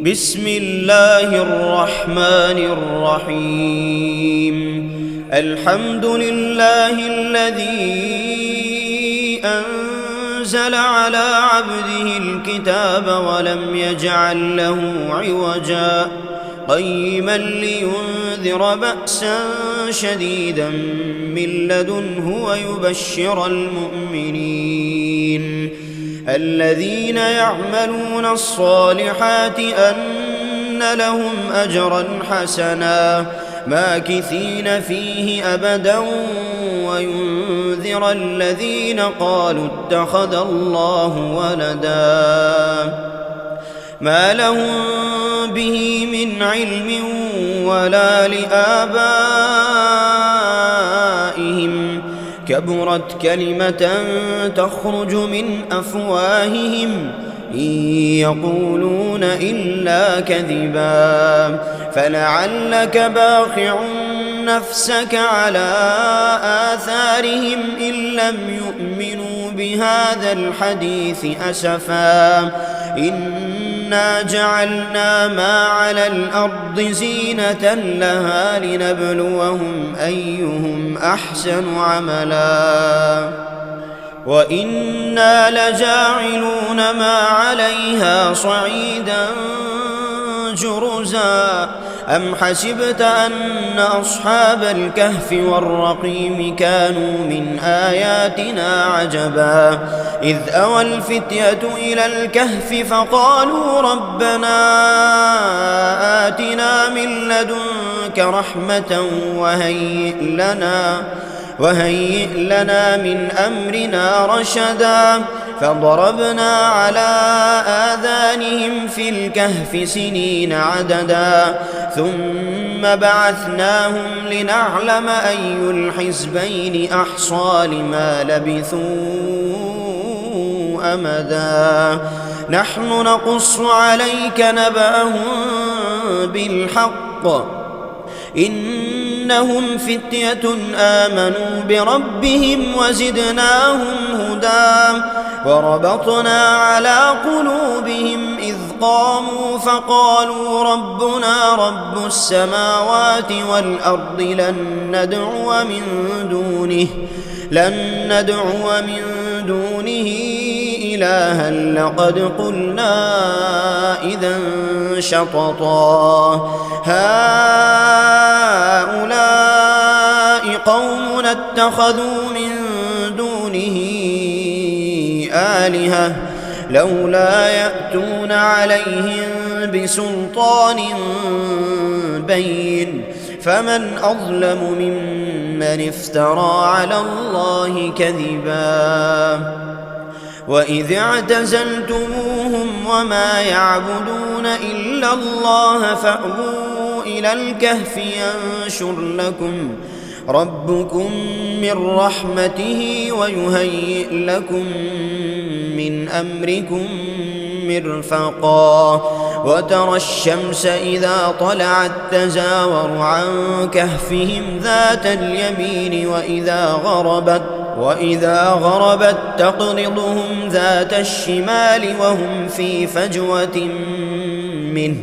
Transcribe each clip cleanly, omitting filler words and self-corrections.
بسم الله الرحمن الرحيم الحمد لله الذي أنزل على عبده الكتاب ولم يجعل له عوجا قيما لينذر بأسا شديدا من لدنه ويبشر المؤمنين الذين يعملون الصالحات أن لهم أجرا حسنا ماكثين فيه أبدا وينذر الذين قالوا اتخذ الله ولدا ما لهم به من علم ولا لآبائهم كبرت كلمة تخرج من أفواههم إن يقولون إلا كذبا فلعلك باخع نفسك على آثارهم إن لم يؤمنوا بهذا الحديث أسفا إنا جعلنا ما على الأرض زينة لها لنبلوهم أيهم أحسن عملا وإنا لجاعلون ما عليها صعيدا جرزا أم حسبت أن أصحاب الكهف والرقيم كانوا من آياتنا عجبا إذ أوى الفتية إلى الكهف فقالوا ربنا آتنا من لدنك رحمة وهيئ لنا من أمرنا رشدا فضربنا على آذانهم في الكهف سنين عددا ثم بعثناهم لنعلم أي الحزبين أحصى لما لبثوا أمدا نحن نقص عليك نبأهم بالحق إنهم فتية آمنوا بربهم وزدناهم هدى وربطنا على قلوبهم إذ قاموا فقالوا ربنا رب السماوات والأرض لن ندعو من دونه إلها لقد قلنا إذا شططا هؤلاء قوم اتخذوا من دونه آلهة لولا يأتون عليهم بسلطان بين فمن أظلم ممن افترى على الله كذبا وإذ اعتزلتموهم وما يعبدون إلا الله فأووا إلى الكهف ينشر لكم ربكم من رحمته ويهيئ لكم من أمركم مرفقا وترى الشمس إذا طلعت تزاور عن كهفهم ذات اليمين وإذا غربت تقرضهم ذات الشمال وهم في فجوة منه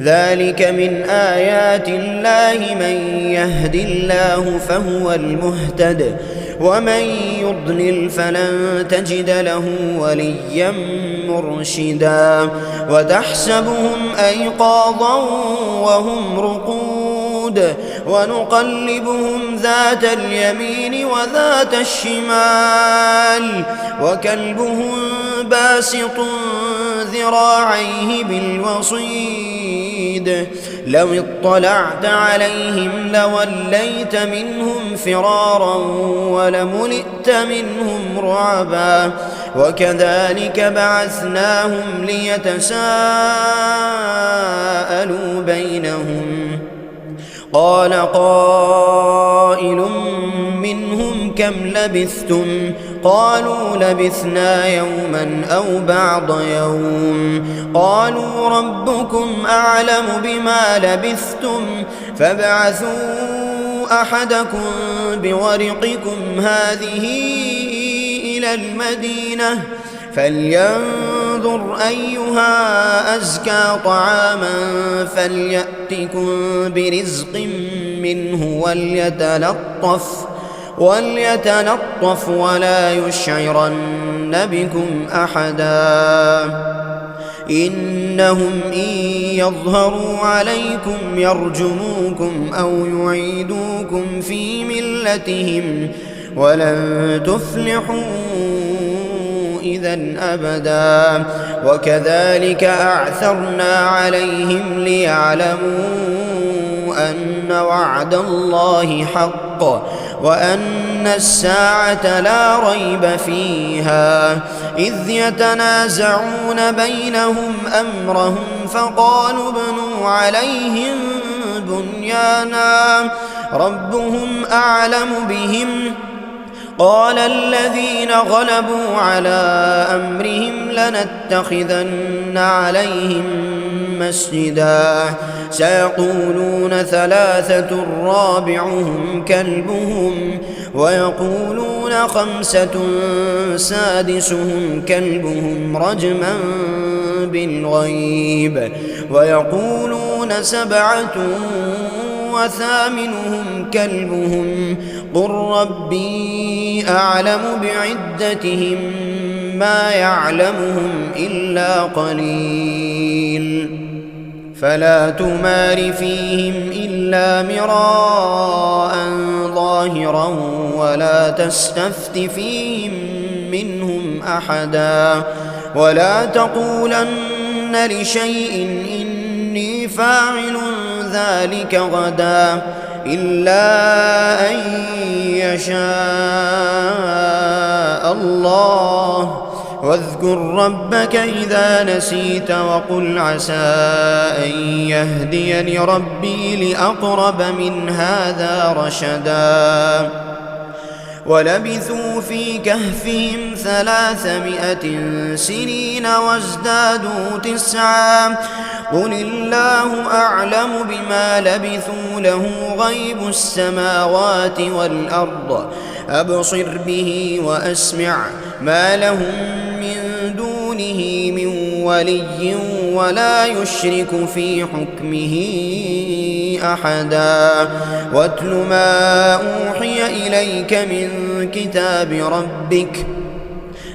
ذلك من آيات الله من يهد الله فهو المهتد ومن يضلل فلن تجد له وليا مرشدا وتحسبهم أيقاظا وهم رقود ونقلبهم ذات اليمين وذات الشمال وكلبهم باسط ذراعيه بالوصيد لو اطلعت عليهم لوليت منهم فرارا ولملئت منهم رعبا وكذلك بعثناهم ليتساءلوا بينهم قال قائل منهم كم لبثتم قالوا لبثنا يوما أو بعض يوم قالوا ربكم أعلم بما لبثتم فابعثوا أحدكم بورقكم هذه إلى المدينة فلينظر فلينظر أيها أزكى طعاما فليأتكم برزق منه وليتلطف ولا يشعرن بكم أحدا إنهم إن يظهروا عليكم يرجموكم أو يعيدوكم في ملتهم ولن تفلحوا إذا أبدا وكذلك أعثرنا عليهم ليعلموا أن وعد الله حق وأن الساعة لا ريب فيها إذ يتنازعون بينهم أمرهم فقالوا ابنوا عليهم بنيانا ربهم أعلم بهم قال الذين غلبوا على أمرهم لنتخذن عليهم مسجدا سيقولون ثلاثة رابعهم كلبهم ويقولون خمسة سادسهم كلبهم رجما بالغيب ويقولون سبعة وثامنهم كلبهم قل ربي أعلم بعدتهم ما يعلمهم إلا قليل فلا تمار فيهم إلا مراء ظاهرا ولا تستفت فيهم منهم أحدا ولا تقولن لشيء إني فاعل ذلك غدا إلا أن يشاء الله واذكر ربك إذا نسيت وقل عسى أن يهديني ربي لأقرب من هذا رشدا ولبثوا في كهفهم 300 سنين وازدادوا 9 قل الله أعلم بما لبثوا له غيب السماوات والأرض أبصر به وأسمع ما لهم من دونه من ولي ولا يشرك في حكمه أحدا واتل ما أوحي إليك من كتاب ربك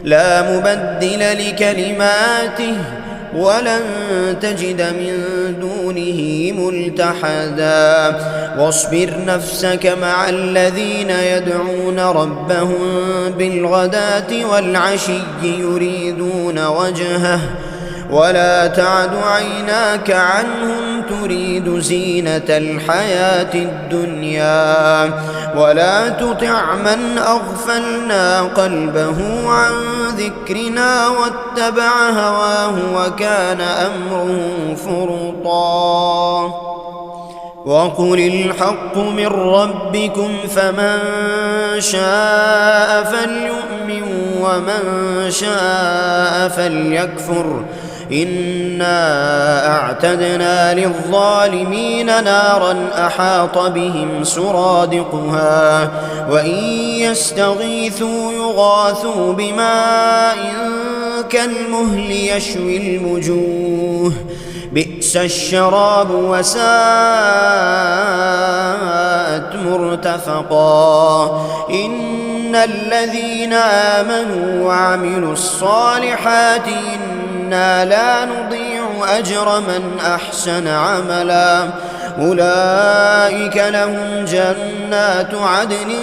لا مبدل لكلماته ولن تجد من دونه ملتحدا واصبر نفسك مع الذين يدعون ربهم بالغداة والعشي يريدون وجهه ولا تعد عيناك عنهم تريد زينة الحياة الدنيا ولا تطع من أغفلنا قلبه عن ذكرنا واتبع هواه وكان أمره فرطا وقل الحق من ربكم فمن شاء فليؤمن ومن شاء فليكفر إنا أعتدنا للظالمين نارا أحاط بهم سرادقها وإن يستغيثوا يغاثوا بماء كالمهل يشوي الوجوه بئس الشراب وساءت مرتفقا إن الذين آمنوا وعملوا الصالحات إنا لا نضيع أجر من أحسن عملا أولئك لهم جنات عدن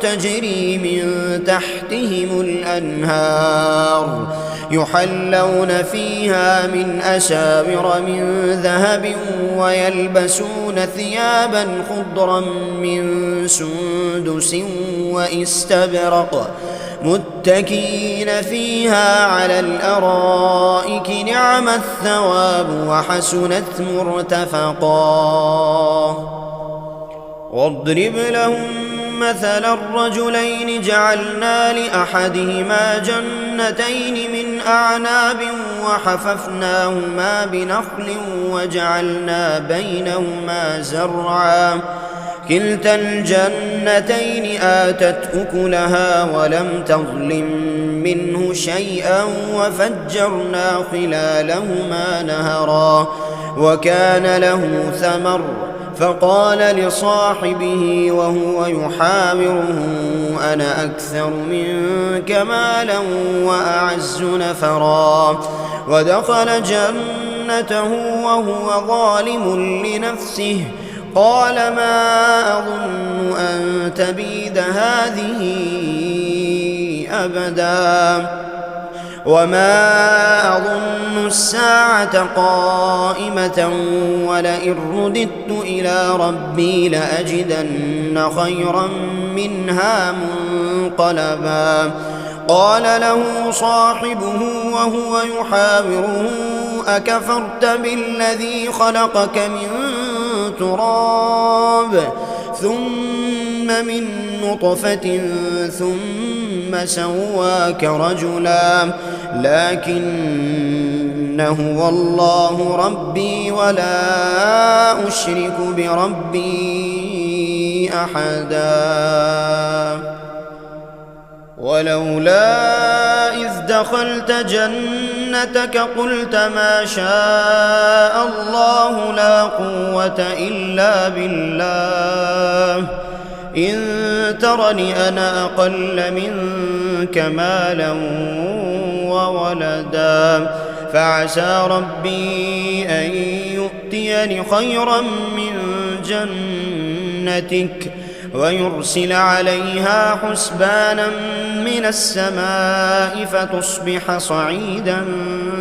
تجري من تحتهم الأنهار يحلون فيها من أساور من ذهب ويلبسون ثيابا خضرا من سندس وإستبرق متكئين فيها على الأرائك نعم الثواب وحسنت مرتفقا واضرب لهم مثل الرجلين جعلنا لأحدهما جنتين من أعناب وحففناهما بنخل وجعلنا بينهما زرعا كلتا الجنتين آتت أكلها ولم تظلم منه شيئا وفجرنا خلالهما نهرا وكان له ثمر فقال لصاحبه وهو يحاوره أنا أكثر منك مالا وأعز نفرا ودخل جنته وهو ظالم لنفسه قال ما أظن أن تبيد هذه أبدا وما أظن الساعة قائمة ولئن رددت إلى ربي لأجدن خيرا منها منقلبا قال له صاحبه وهو يحاوره أكفرت بالذي خلقك من تراب ثم من نطفة ثم سواك رجلا لكن هو الله ربي ولا أشرك بربي أحدا ولولا إذ دخلت جنتك قلت ما شاء الله لا قوة إلا بالله إن ترني أنا أقل منك مالا وولدا فعسى ربي أن يؤتيني خيرا من جنتك ويرسل عليها حسبانا من السماء فتصبح صعيدا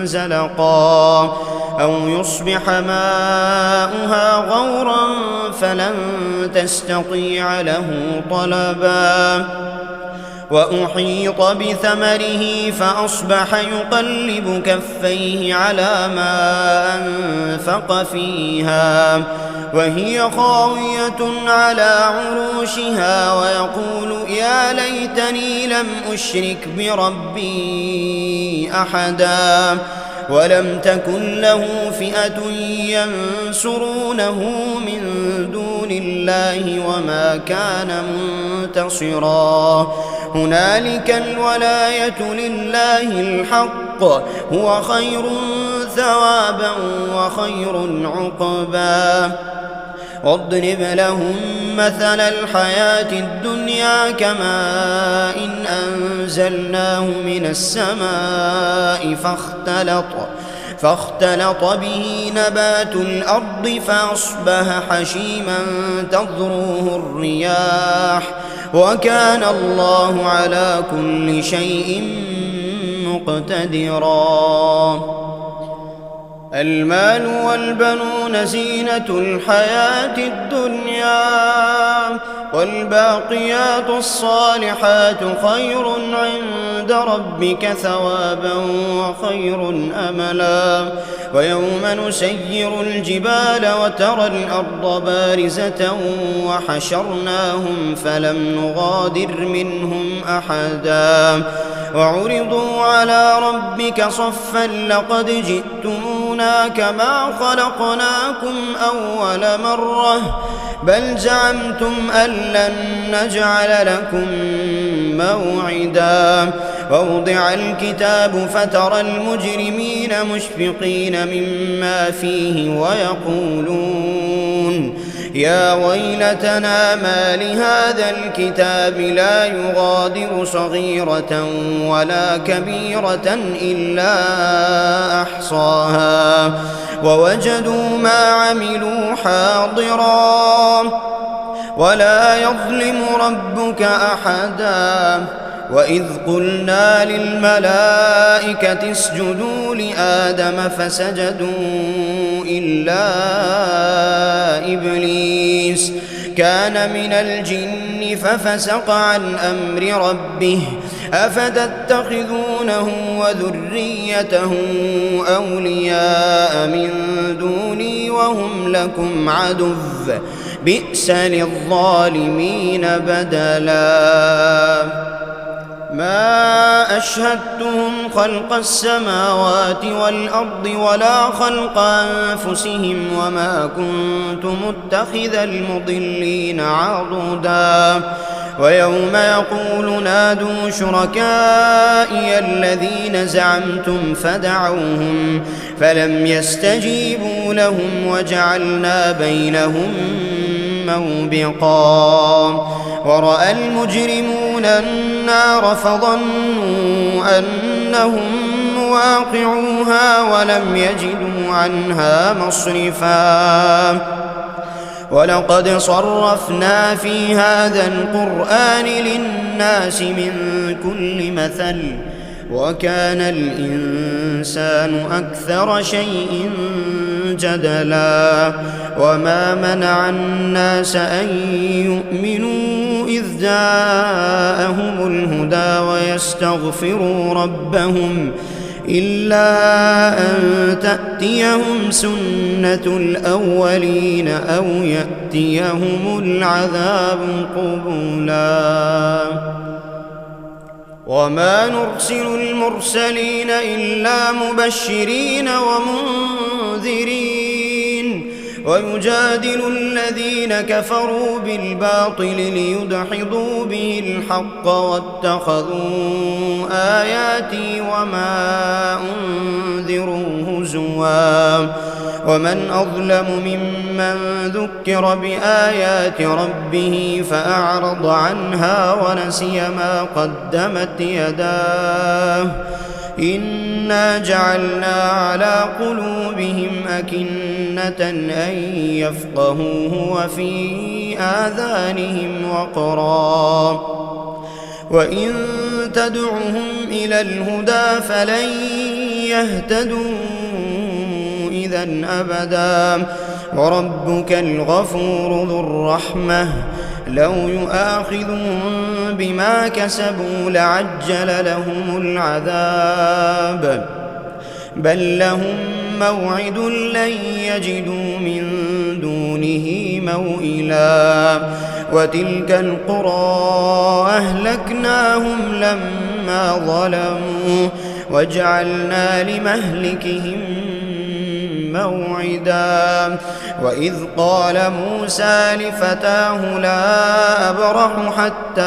زلقا أو يصبح ماؤها غورا فلن تستطيع له طلبا وأحيط بثمره فأصبح يقلب كفيه على ما أنفق فيها وهي خاوية على عروشها ويقول يا ليتني لم أشرك بربي أحدا ولم تكن له فئة ينصرونه من دون الله وما كان منتصرا هنالك الولاية لله الحق هو خير ثوابا وخير عقبا واضرب لهم مثل الحياة الدنيا كماء إن أنزلناه من السماء فاختلط به نبات الأرض فأصبح حشيما تذروه الرياح وكان الله على كل شيء مقتدرا المال والبنون زينة الحياة الدنيا والباقيات الصالحات خير عند ربك ثوابا وخير أملا ويوم نسير الجبال وترى الأرض بارزة وحشرناهم فلم نغادر منهم أحدا وعرضوا على ربك صفا لقد جئتمونا كما خلقناكم أول مرة بل زعمتم أن لن نجعل لكم موعدا ووضع الكتاب فترى المجرمين مشفقين مما فيه ويقولون يا ويلتنا ما لهذا الكتاب لا يغادر صغيرة ولا كبيرة إلا أحصاها ووجدوا ما عملوا حاضرا ولا يظلم ربك أحدا وإذ قلنا للملائكة اسجدوا لآدم فسجدوا إلا إبليس كان من الجن ففسق عن أمر ربه أفتتخذونه وذريته أولياء من دوني وهم لكم عدو بئس للظالمين بدلا ما أشهدتهم خلق السماوات والأرض ولا خلق أنفسهم وما كنت متخذ المضلين عضدا ويوم يقول نادوا شركائي الذين زعمتم فدعوهم فلم يستجيبوا لهم وجعلنا بينهم موبقا ورأى المجرمون النار فظنوا أنهم مواقعوها ولم يجدوا عنها مصرفا ولقد صرفنا في هذا القرآن للناس من كل مثل وكان الإنسان أكثر شيء جدلا وما منع الناس أن يؤمنوا إذ جاءهم الهدى ويستغفروا ربهم إلا أن تأتيهم سنة الأولين أو يأتيهم العذاب قبلا وما نرسل المرسلين إلا مبشرين ومنذرين ويجادل الذين كفروا بالباطل ليدحضوا به الحق واتخذوا آياتي وما أنذروا هزوا ومن أظلم ممن ذكر بآيات ربه فأعرض عنها ونسي ما قدمت يداه إنا جعلنا على قلوبهم أكنة أن يفقهوه وفي آذانهم وقرا وإن تدعهم إلى الهدى فلن يهتدوا إذا أبدا وربك الغفور ذو الرحمة لو يؤاخذهم بما كسبوا لعجل لهم العذاب بل لهم موعد لن يجدوا من دونه موئلا وتلك القرى أهلكناهم لما ظلموا وجعلنا لمهلكهم موعدا وإذ قال موسى لفتاه لا أبرح حتى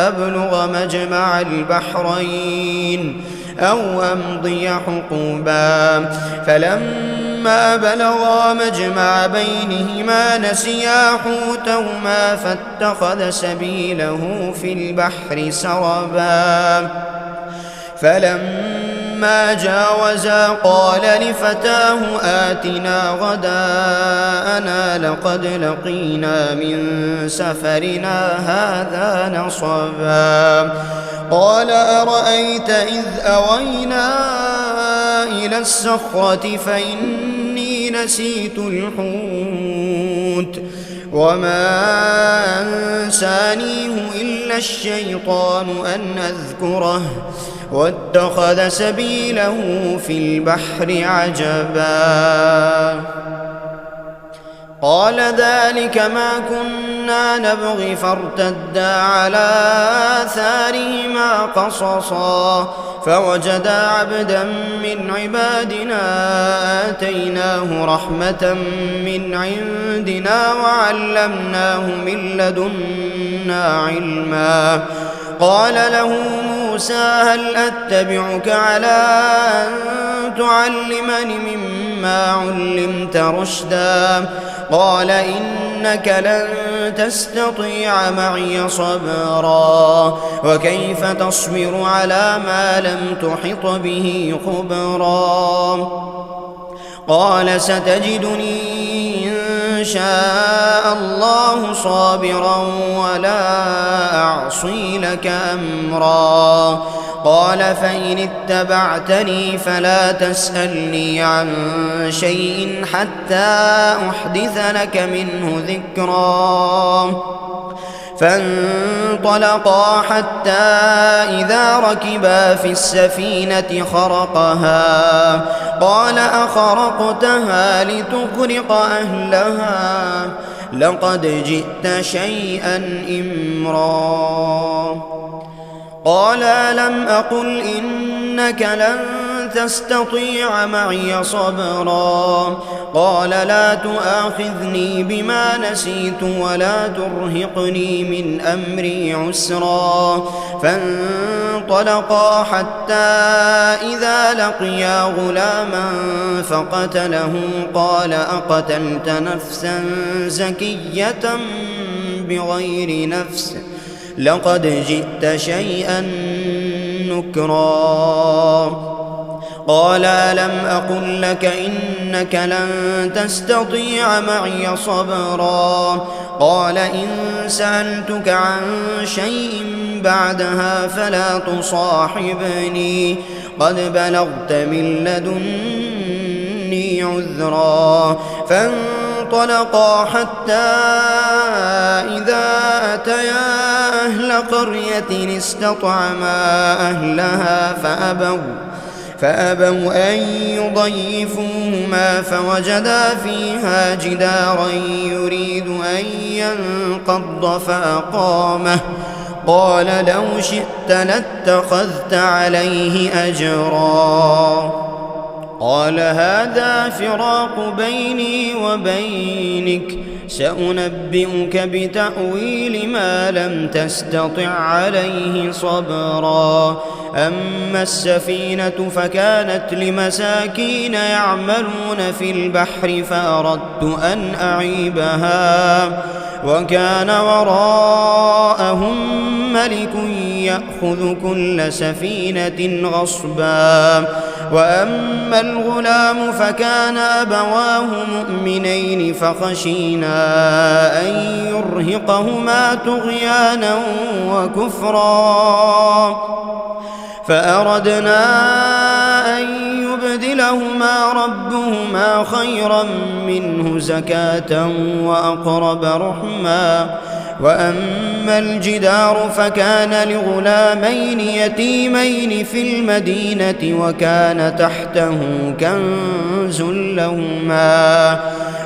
أبلغ مجمع البحرين أو أمضي حقوبا فلما بلغا مجمع بينهما نسيا حوتهما فاتخذ سبيله في البحر سربا فلما جاوزا قال لفتاه آتنا غداءنا لقد لقينا من سفرنا هذا نصبا قال أرأيت إذ أوينا إلى الصخرة فإني نسيت الحوت وما أنسانيه إلا الشيطان أن أذكره واتخذ سبيله في البحر عجبا قال ذلك ما كنا نبغي فارتدا على آثارهما قصصا فوجدا عبدا من عبادنا آتيناه رحمة من عندنا وعلمناه من لدنا علما قال له موسى هل أتبعك على أن تعلمني مما علمت رشدا قال إنك لن تستطيع معي صبرا وكيف تصبر على ما لم تحط به خبرا قال ستجدني إن شاء الله صابرا ولا أعصي لك أمرا قال فإن اتبعتني فلا تسألني عن شيء حتى أحدث لك منه ذكرا فانطلقا حتى إذا ركبا في السفينة خرقها قال أخرقتها لتغرق أهلها لقد جئت شيئا إمرا قال لم أقل إنك لن تستطيع معي صبرا قال لا تؤاخذني بما نسيت ولا ترهقني من أمري عسرا فانطلقا حتى إذا لقيا غلاما فقتله قال أقتلت نفسا زكية بغير نفس لقد جئت شيئا نكرا قال ألم أقل لك إنك لن تستطيع معي صبرا قال إن سألتك عن شيء بعدها فلا تصاحبني قد بلغت من لدني عذرا فانطلقا حتى إذا أتيا أهل قرية استطعما أهلها فأبوا أن يضيفوهما فوجدا فيها جدارا يريد أن ينقض فأقامه قال لو شئت لاتخذت عليه أجرا قال هذا فراق بيني وبينك سأنبئك بتأويل ما لم تستطع عليه صبرا أما السفينة فكانت لمساكين يعملون في البحر فأردت أن أعيبها وكان وراءهم ملك يأخذ كل سفينة غصبا وأما الغلام فكان أبواه مؤمنين فخشينا أن يرهقهما طغيانا وكفرا فأردنا أن يبدلهما ربهما خيرا منه زكاة وأقرب رحما وأما الجدار فكان لغلامين يتيمين في المدينة وكان تحته كنز لهما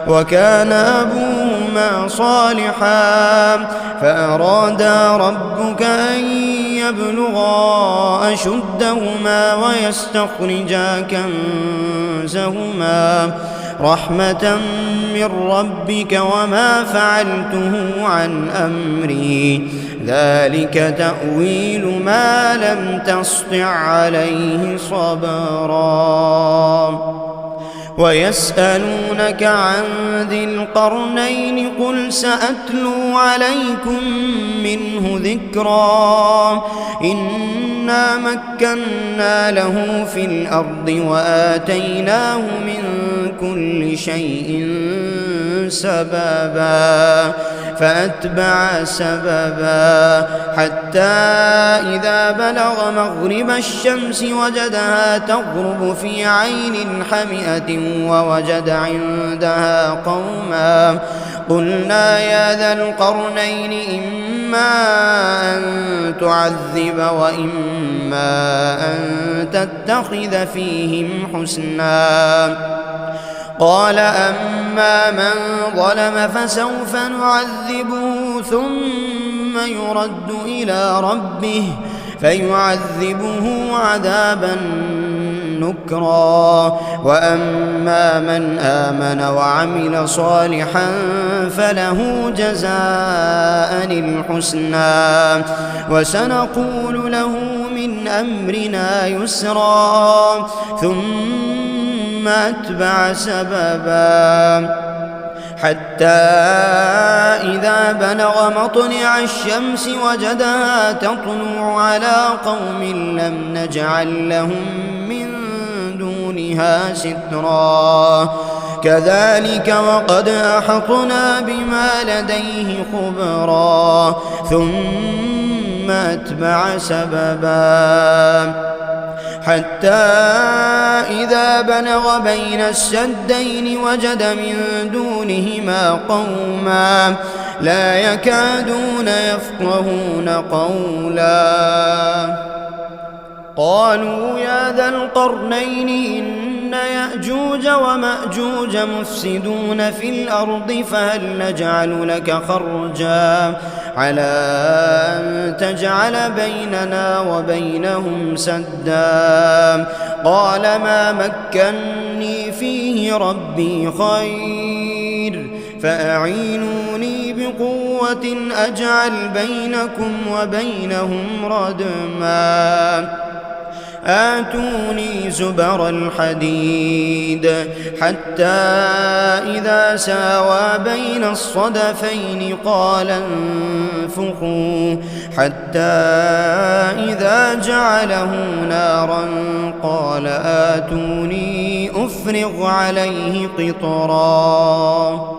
وكان أبوهما صالحا فأرادا ربك أن يبلغا أشدهما ويستخرجا كنزهما رحمة من ربك وما فعلته عن أمري ذلك تأويل ما لم تسطع عليه صبرا ويسألونك عن ذي القرنين قل سأتلو عليكم منه ذكرا إنا مكنا له في الأرض وآتيناه من كل شيء سببا فأتبع سببا حتى إذا بلغ مغرب الشمس وجدها تغرب في عين حمئة ووجد عندها قوما قلنا يا ذا القرنين إما أن تعذب وإما أن تتخذ فيهم حسنا قال أما من ظلم فسوف نعذبه ثم يرد إلى ربه فيعذبه عذابا نكرا وأما من آمن وعمل صالحا فله جزاء الحسنى وسنقول له من أمرنا يسرا ثم أتبع سببا حتى إذا بلغ مطلع الشمس وجدها تطلع على قوم لم نجعل لهم من دونها سترا كذلك وقد أحطنا بما لديه خبرا ثم أتبع سببا حتى إذا بلغ بين السدين وجد من دونهما قوما لا يكادون يفقهون قولا قالوا يا ذا القرنين إن يأجوج ومأجوج مفسدون في الأرض فهل نجعل لك خرجا على أن تجعل بيننا وبينهم سدا قال ما مكني فيه ربي خير فأعينوني بقوة أجعل بينكم وبينهم ردما آتوني زبر الحديد حتى إذا ساوى بين الصدفين قال انفخوا حتى إذا جعله نارا قال آتوني أفرغ عليه قطرا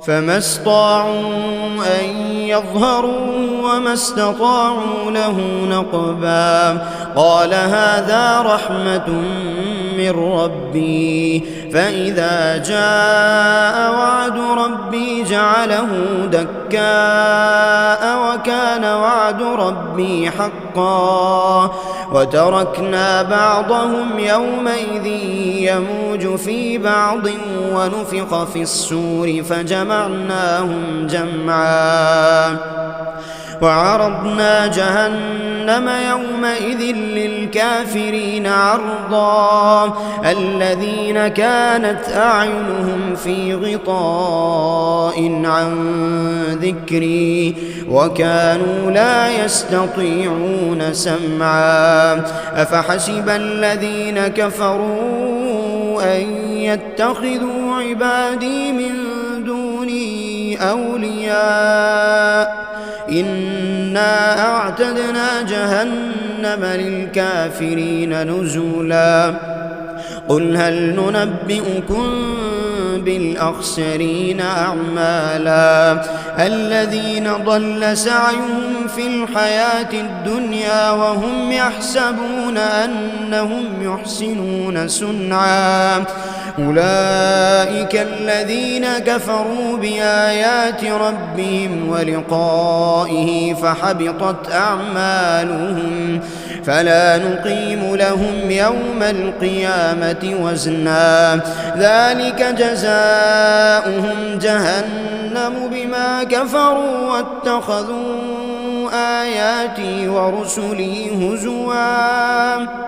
فما استطاعوا أن يظهروا وما استطاعوا له نقبا قال هذا رحمة من ربي فإذا جاء وعد ربي جعله دكاء وكان وعد ربي حقا وتركنا بعضهم يومئذ يموج في بعض ونفخ في السور فجمعناهم جمعا وعرضنا جهنم يومئذ للكافرين عرضا الذين كانت أعينهم في غطاء عن ذكري وكانوا لا يستطيعون سمعا أفحسب الذين كفروا أن يتخذوا عبادي من دوني أولياء إنا أعتدنا جهنم للكافرين نزلا قل هل ننبئكم بالأخسرين أعمالا الذين ضل سعيهم في الحياة الدنيا وهم يحسبون أنهم يحسنون صنعا أولئك الذين كفروا بآيات ربهم ولقائه فحبطت أعمالهم فلا نقيم لهم يوم القيامة وزنا ذلك جزاؤهم جهنم بما كفروا واتخذوا آياتي ورسلي هزوا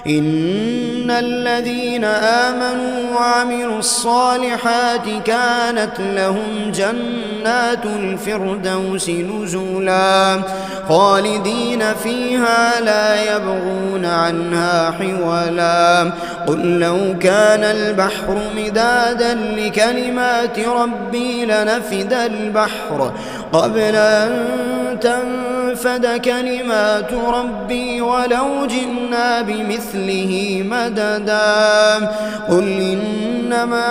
إن الذين آمنوا وعملوا الصالحات كانت لهم جنات الفردوس نزلا خالدين فيها لا يبغون عنها حولا قل لو كان البحر مدادا لكلمات ربي لنفد البحر قبل أن تنفد كلمات ربي ولو جئنا بمثله مددا قل إنما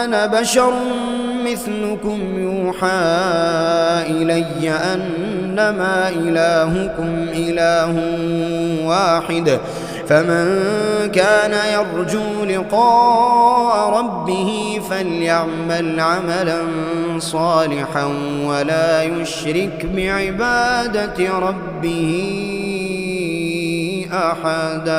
أنا بشر مثلكم يوحى إلي أنما إلهكم إله واحد فمن كان يرجو لقاء ربه فليعمل عملا صالحا ولا يشرك بعبادة ربه أحدا.